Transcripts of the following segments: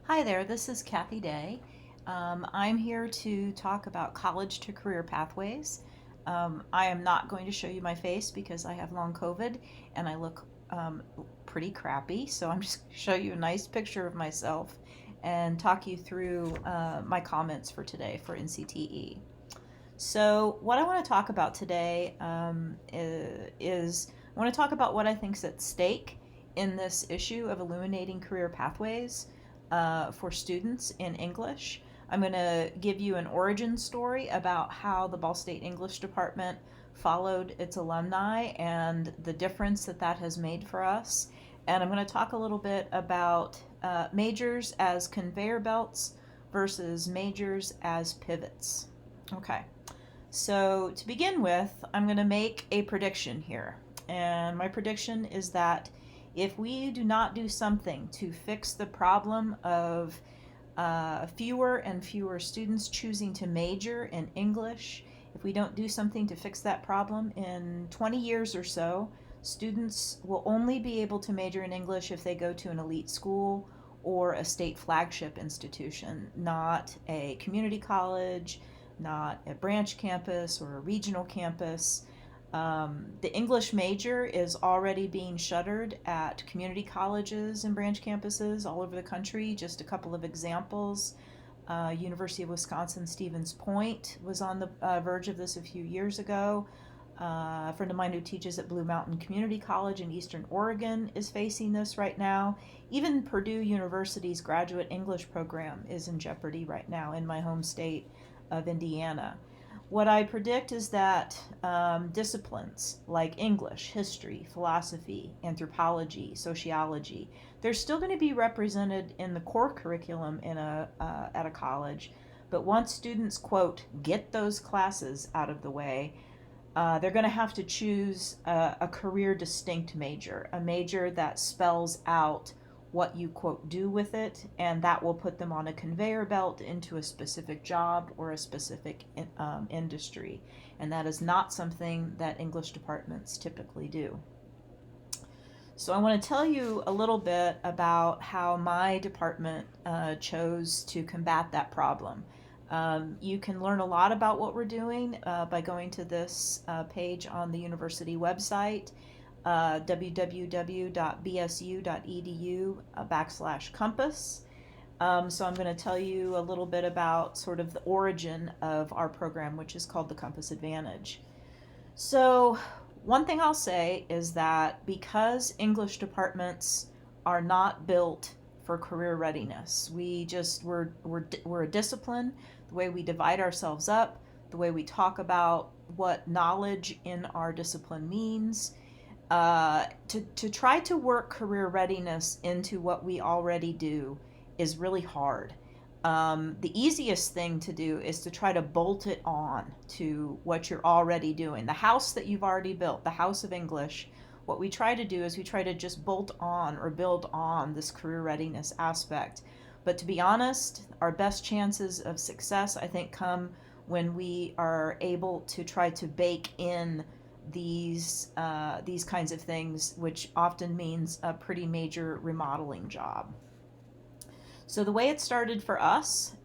Hi there, this is Kathy Day. I'm here to talk about college to career pathways. I am not going to show you my face because I have long COVID and I look pretty crappy, so I'm just going to show you a nice picture of myself and talk you through my comments for today for NCTE. So, what I want to talk about today is I want to talk about what I think is at stake in this issue of illuminating career pathways for students in English. I'm going to give you an origin story about how the Ball State English Department followed its alumni and the difference that that has made for us. And I'm going to talk a little bit about majors as conveyor belts versus majors as pivots. Okay. So, to begin with, I'm going to make a prediction here. And my prediction is that if we do not do something to fix the problem of fewer and fewer students choosing to major in English, if we don't do something to fix that problem in 20 years or so, students will only be able to major in English if they go to an elite school or a state flagship institution, not a community college, not a branch campus or a regional campus. The English major is already being shuttered at community colleges and branch campuses all over the country. Just a couple of examples. University of Wisconsin Stevens Point was on the verge of this a few years ago. A friend of mine who teaches at Blue Mountain Community College in Eastern Oregon is facing this right now. Even Purdue University's graduate English program is in jeopardy right now in my home state of Indiana. What I predict is that disciplines like English, history, philosophy, anthropology, sociology, they're still going to be represented in the core curriculum at a college. But once students, quote, get those classes out of the way, they're going to have to choose a career distinct major, a major that spells out what you, quote, do with it, and that will put them on a conveyor belt into a specific job or a specific industry. And that is not something that English departments typically do. So I want to tell you a little bit about how my department chose to combat that problem. You can learn a lot about what we're doing by going to this page on the university website, www.bsu.edu/compass. So I'm going to tell you a little bit about sort of the origin of our program, which is called the Compass Advantage. So one thing I'll say is that because English departments are not built for career readiness, we're a discipline. The way we divide ourselves up, the way we talk about what knowledge in our discipline means, to try to work career readiness into what we already do is really hard. The easiest thing to do is to try to bolt it on to what you're already doing. The house that you've already built, the house of English, what we try to do is we try to just bolt on or build on this career readiness aspect. But to be honest, our best chances of success, I think, come when we are able to try to bake in these kinds of things, which often means a pretty major remodeling job. So the way it started for us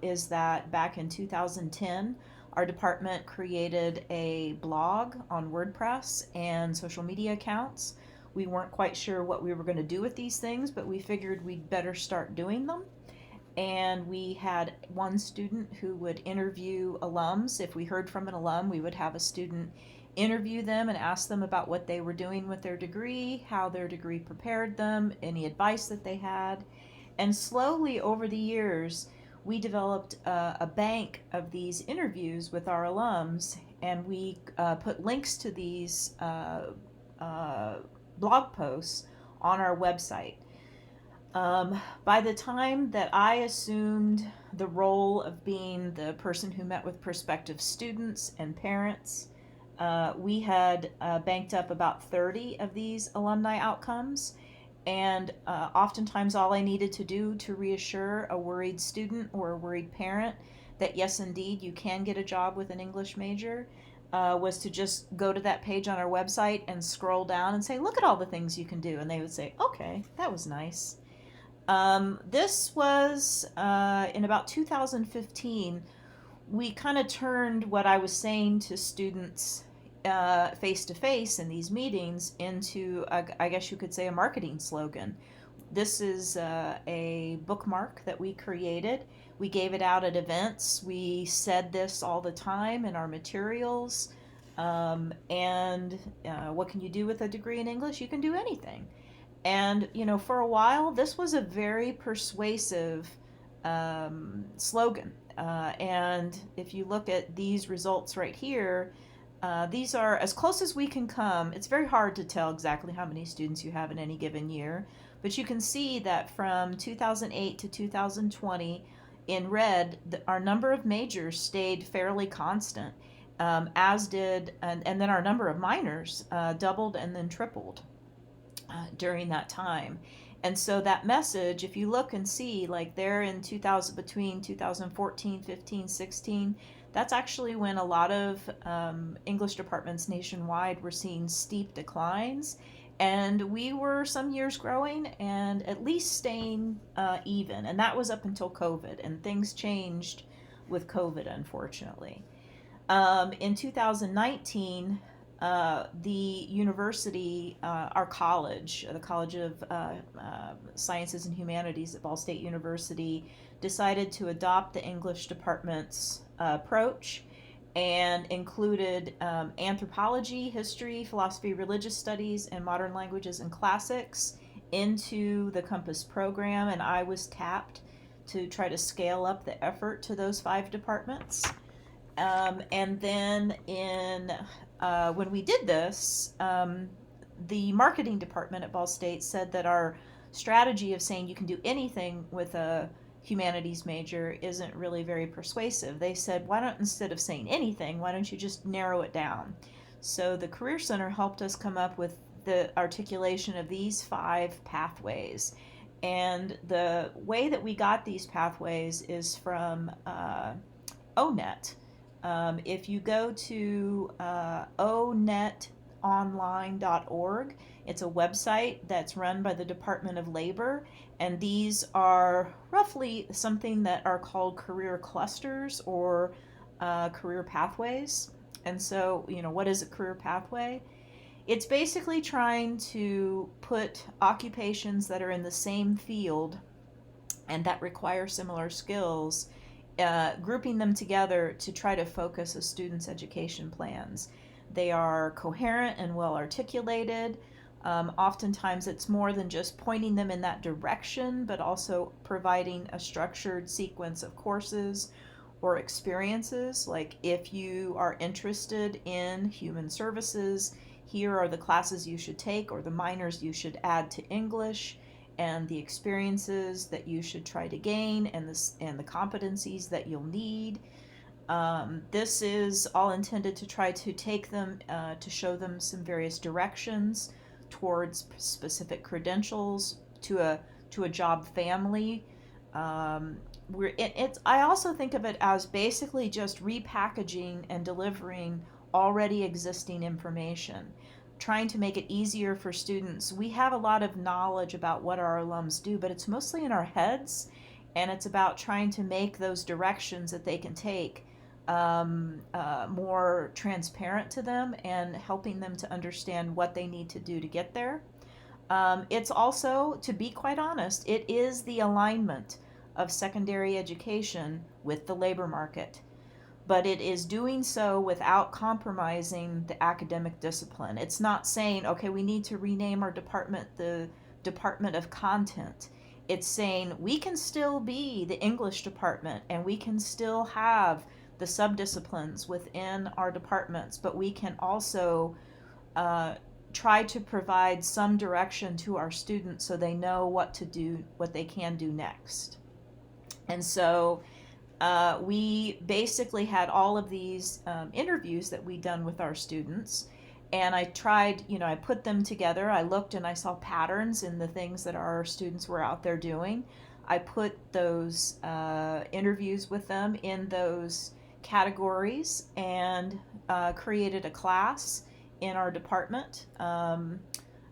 is that back in 2010, our department created a blog on WordPress and social media accounts. We weren't quite sure what we were going to do with these things, but we figured we'd better start doing them. And we had one student who would interview alums. If we heard from an alum, we would have a student interview them and ask them about what they were doing with their degree, how their degree prepared them, any advice that they had. And slowly over the years, we developed a bank of these interviews with our alums, and we put links to these blog posts on our website. By the time that I assumed the role of being the person who met with prospective students and parents, we had banked up about 30 of these alumni outcomes. And oftentimes all I needed to do to reassure a worried student or a worried parent that yes, indeed, you can get a job with an English major was to just go to that page on our website and scroll down and say, look at all the things you can do. And they would say, okay, that was nice. This was in about 2015. We kind of turned what I was saying to students face to face in these meetings into, I guess you could say, a marketing slogan. This is a bookmark that we created. We gave it out at events. We said this all the time in our materials. And what can you do with a degree in English? You can do anything. And, for a while, this was a very persuasive slogan. And if you look at these results right here, these are as close as we can come. It's very hard to tell exactly how many students you have in any given year, but you can see that from 2008 to 2020, in red, our number of majors stayed fairly constant, as did, and then our number of minors doubled and then tripled during that time. And so that message, if you look and see, like there in 2000, between 2014, 15, 16, that's actually when a lot of English departments nationwide were seeing steep declines. And we were some years growing and at least staying even. And that was up until COVID. And things changed with COVID, unfortunately. In 2019, the university, our college, the College of Sciences and Humanities at Ball State University, decided to adopt the English department's approach and included anthropology, history, philosophy, religious studies, and modern languages and classics into the Compass program. And I was tapped to try to scale up the effort to those 5 departments. And then when we did this, the marketing department at Ball State said that our strategy of saying you can do anything with a humanities major isn't really very persuasive. They said, why don't, instead of saying anything, why don't you just narrow it down? So the Career Center helped us come up with the articulation of these 5 pathways. And the way that we got these pathways is from ONET. If you go to onetonline.org, it's a website that's run by the Department of Labor, and these are roughly something that are called career clusters or career pathways. And so, what is a career pathway? It's basically trying to put occupations that are in the same field and that require similar skills, grouping them together to try to focus a student's education plans. They are coherent and well articulated. Oftentimes it's more than just pointing them in that direction, but also providing a structured sequence of courses or experiences. Like if you are interested in human services, here are the classes you should take or the minors you should add to English, and the experiences that you should try to gain, and the competencies that you'll need. This is all intended to try to take them to show them some various directions towards specific credentials to a job family. I also think of it as basically just repackaging and delivering already existing information, trying to make it easier for students. We have a lot of knowledge about what our alums do, but it's mostly in our heads, and it's about trying to make those directions that they can take more transparent to them and helping them to understand what they need to do to get there. It's also, to be quite honest, it is the alignment of secondary education with the labor market, but it is doing so without compromising the academic discipline. It's not saying, okay, we need to rename our department the Department of Content. It's saying we can still be the English department and we can still have the subdisciplines within our departments, but we can also try to provide some direction to our students so they know what to do, what they can do next. And so we basically had all of these interviews that we'd done with our students, and I tried, I put them together. I looked and I saw patterns in the things that our students were out there doing. I put those interviews with them in those categories and created a class in our department, a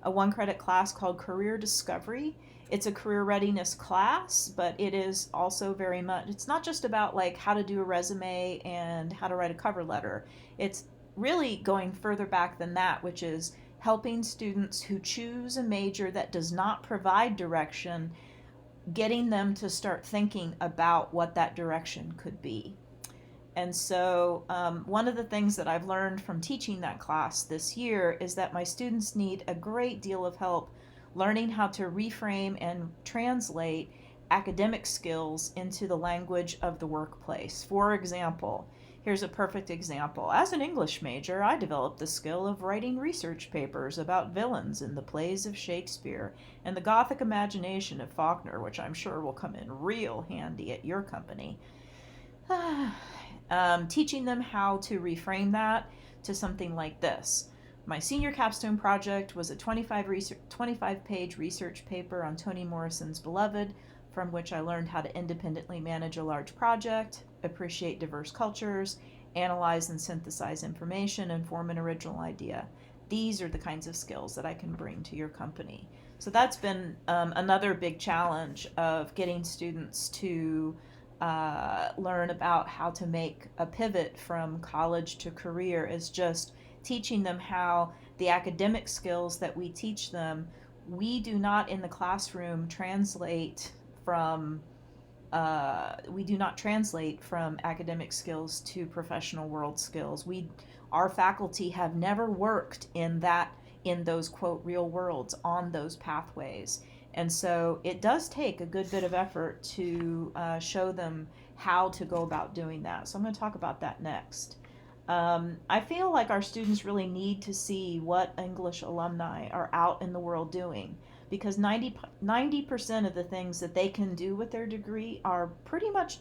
1-credit class called Career Discovery. it's a career readiness class, but it is also very much, it's not just about like how to do a resume and how to write a cover letter. It's really going further back than that, which is helping students who choose a major that does not provide direction, getting them to start thinking about what that direction could be. And so, one of the things that I've learned from teaching that class this year is that my students need a great deal of help learning how to reframe and translate academic skills into the language of the workplace. For example, here's a perfect example. As an English major, I developed the skill of writing research papers about villains in the plays of Shakespeare and the Gothic imagination of Faulkner, which I'm sure will come in real handy at your company. Teaching them how to reframe that to something like this. My senior capstone project was a 25-page research paper on Toni Morrison's Beloved, from which I learned how to independently manage a large project, appreciate diverse cultures, analyze and synthesize information, and form an original idea. These are the kinds of skills that I can bring to your company. So that's been another big challenge of getting students to learn about how to make a pivot from college to career, is just teaching them how the academic skills that we teach them, we do not in the classroom translate from academic skills to professional world skills. Our faculty have never worked in those quote real worlds on those pathways. And so it does take a good bit of effort to show them how to go about doing that. So I'm going to talk about that next. I feel like our students really need to see what English alumni are out in the world doing, because 90% of the things that they can do with their degree are pretty much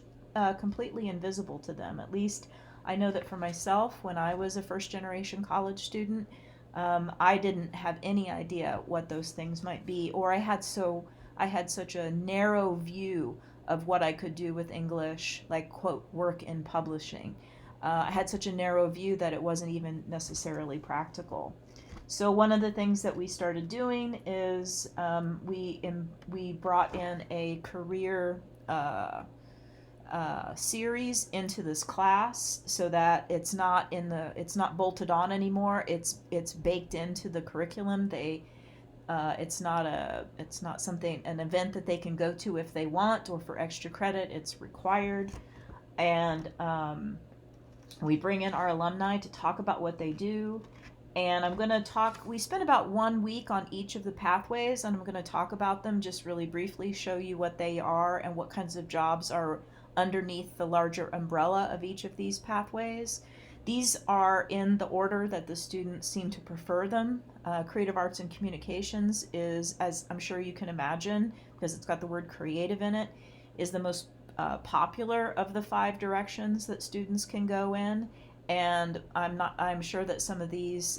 completely invisible to them. At least I know that for myself, when I was a first generation college student, I didn't have any idea what those things might be, or I had such a narrow view of what I could do with English, like quote work in publishing. I had such a narrow view that it wasn't even necessarily practical. So one of the things that we started doing is we brought in a career series into this class, so that it's not bolted on anymore. It's baked into the curriculum. It's not an event that they can go to if they want or for extra credit. It's required, and we bring in our alumni to talk about what they do. And we spent about 1 week on each of the pathways, and I'm going to talk about them just really briefly, show you what they are and what kinds of jobs are underneath the larger umbrella of each of these pathways. These are in the order that the students seem to prefer them. Creative Arts and Communications is, as I'm sure you can imagine, because it's got the word creative in it, is the most popular of the 5 directions that students can go in. And I'm sure that some of these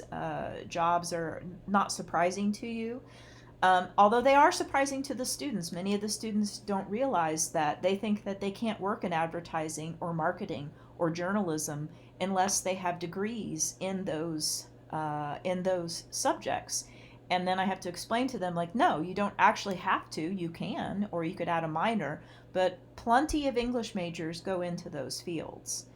jobs are not surprising to you. Although they are surprising to the students. Many of the students don't realize that. They think that they can't work in advertising or marketing or journalism unless they have degrees in those subjects. And then I have to explain to them, like, no, you don't actually have to. You can, or you could add a minor, but plenty of English majors go into those fields.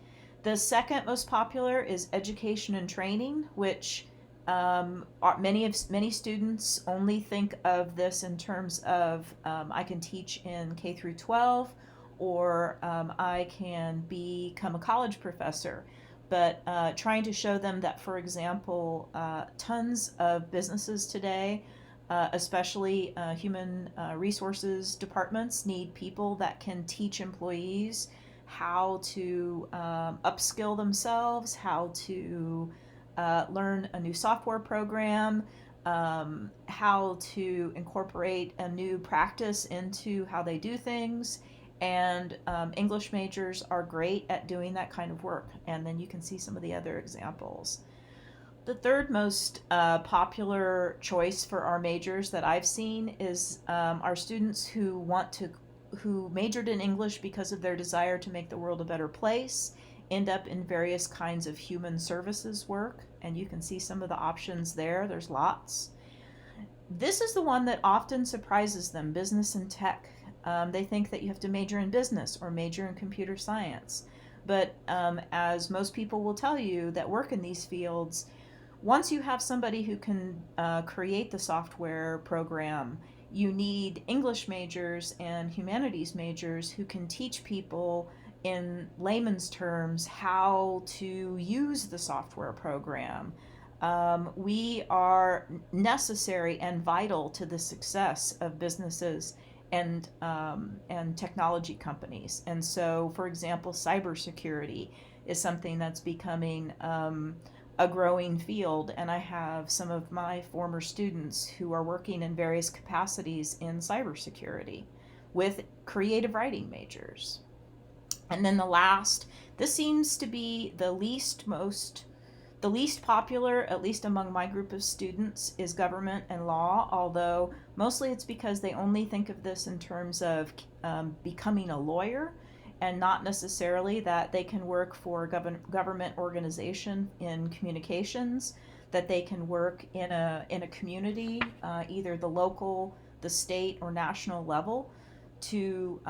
The second most popular is education and training, which many students only think of this in terms of I can teach in K through 12, or I can become a college professor. But trying to show them that, for example, tons of businesses today, especially human resources departments, need people that can teach employees how to upskill themselves, how to learn a new software program, how to incorporate a new practice into how they do things. And English majors are great at doing that kind of work. And then you can see some of the other examples. The third most popular choice for our majors that I've seen is our students who majored in English because of their desire to make the world a better place, end up in various kinds of human services work. And you can see some of the options there. There's lots. This is the one that often surprises them, business and tech. They think that you have to major in business or major in computer science. But as most people will tell you that work in these fields, once you have somebody who can create the software program, you need English majors and humanities majors who can teach people in layman's terms how to use the software program. We are necessary and vital to the success of businesses and technology companies. And so, for example, cybersecurity is something that's becoming a growing field, and I have some of my former students who are working in various capacities in cybersecurity with creative writing majors. And then this seems to be the least popular, at least among my group of students, is government and law, although mostly it's because they only think of this in terms of becoming a lawyer, and not necessarily that they can work for a government organization in communications, that they can work in a community, either the local, the state, or national level, to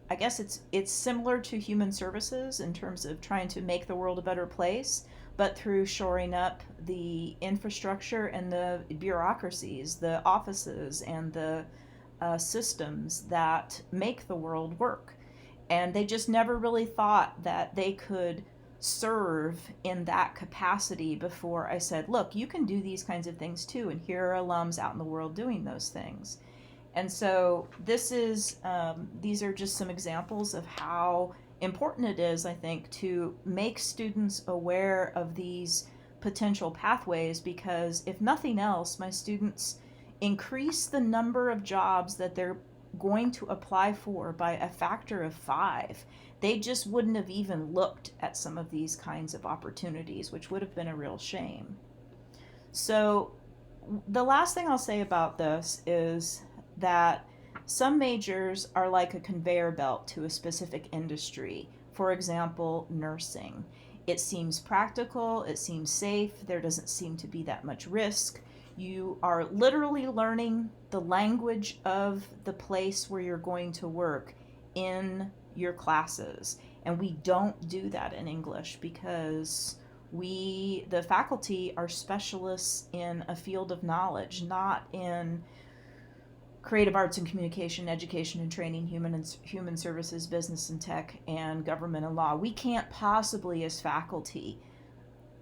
I guess it's similar to human services in terms of trying to make the world a better place, but through shoring up the infrastructure and the bureaucracies, the offices, and the systems that make the world work. And they just never really thought that they could serve in that capacity before I said, look, you can do these kinds of things too, and here are alums out in the world doing those things. And so these are just some examples of how important it is, I think, to make students aware of these potential pathways, because if nothing else, my students increase the number of jobs that they're going to apply for by a factor of 5. They just wouldn't have even looked at some of these kinds of opportunities, which would have been a real shame. So the last thing I'll say about this is that some majors are like a conveyor belt to a specific industry. For example, nursing. It seems practical, it seems safe, there doesn't seem to be that much risk. You are literally learning the language of the place where you're going to work in your classes. And we don't do that in English because the faculty, are specialists in a field of knowledge, not in creative arts and communication, education and training, human services, business and tech, and government and law. We can't possibly, as faculty,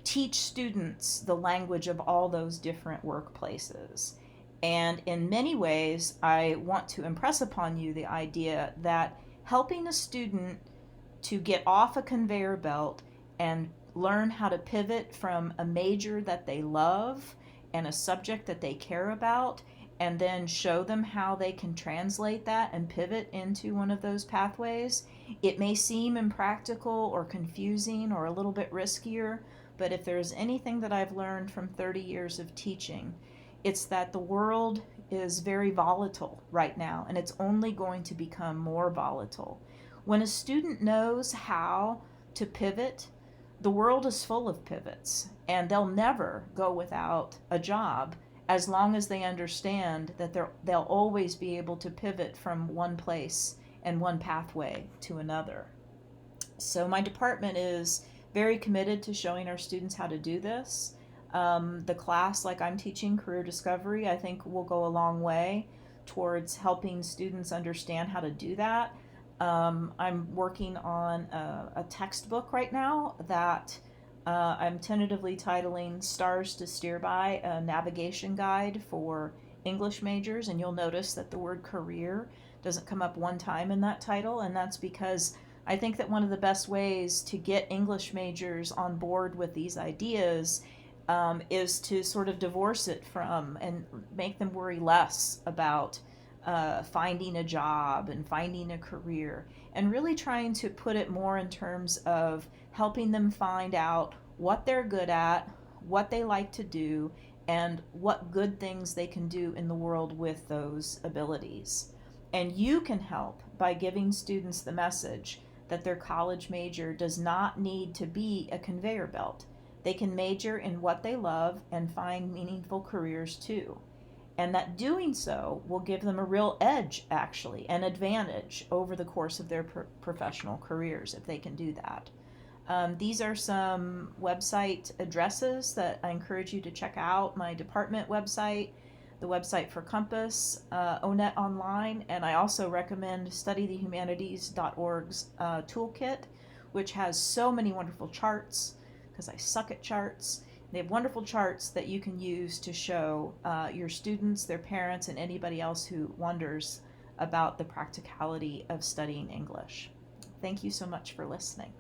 teach students the language of all those different workplaces. And in many ways, I want to impress upon you the idea that helping a student to get off a conveyor belt and learn how to pivot from a major that they love and a subject that they care about, and then show them how they can translate that and pivot into one of those pathways. It may seem impractical or confusing or a little bit riskier, but if there's anything that I've learned from 30 years of teaching, it's that the world is very volatile right now, and it's only going to become more volatile. When a student knows how to pivot, the world is full of pivots, and they'll never go without a job as long as they understand that they'll always be able to pivot from one place and one pathway to another. So my department is very committed to showing our students how to do this. The class, like I'm teaching, Career Discovery, I think will go a long way towards helping students understand how to do that. I'm working on a textbook right now that I'm tentatively titling Stars to Steer By, a navigation guide for English majors, and you'll notice that the word career doesn't come up one time in that title, and that's because I think that one of the best ways to get English majors on board with these ideas is to sort of divorce it from and make them worry less about finding a job and finding a career, and really trying to put it more in terms of helping them find out what they're good at, what they like to do, and what good things they can do in the world with those abilities. And you can help by giving students the message that their college major does not need to be a conveyor belt. They can major in what they love and find meaningful careers too. and that doing so will give them a real edge, actually, an advantage over the course of their professional careers if they can do that. These are some website addresses that I encourage you to check out. My department website, the website for Compass, ONET Online, and I also recommend studythehumanities.org's toolkit, which has so many wonderful charts, because I suck at charts. They have wonderful charts that you can use to show your students, their parents, and anybody else who wonders about the practicality of studying English. Thank you so much for listening.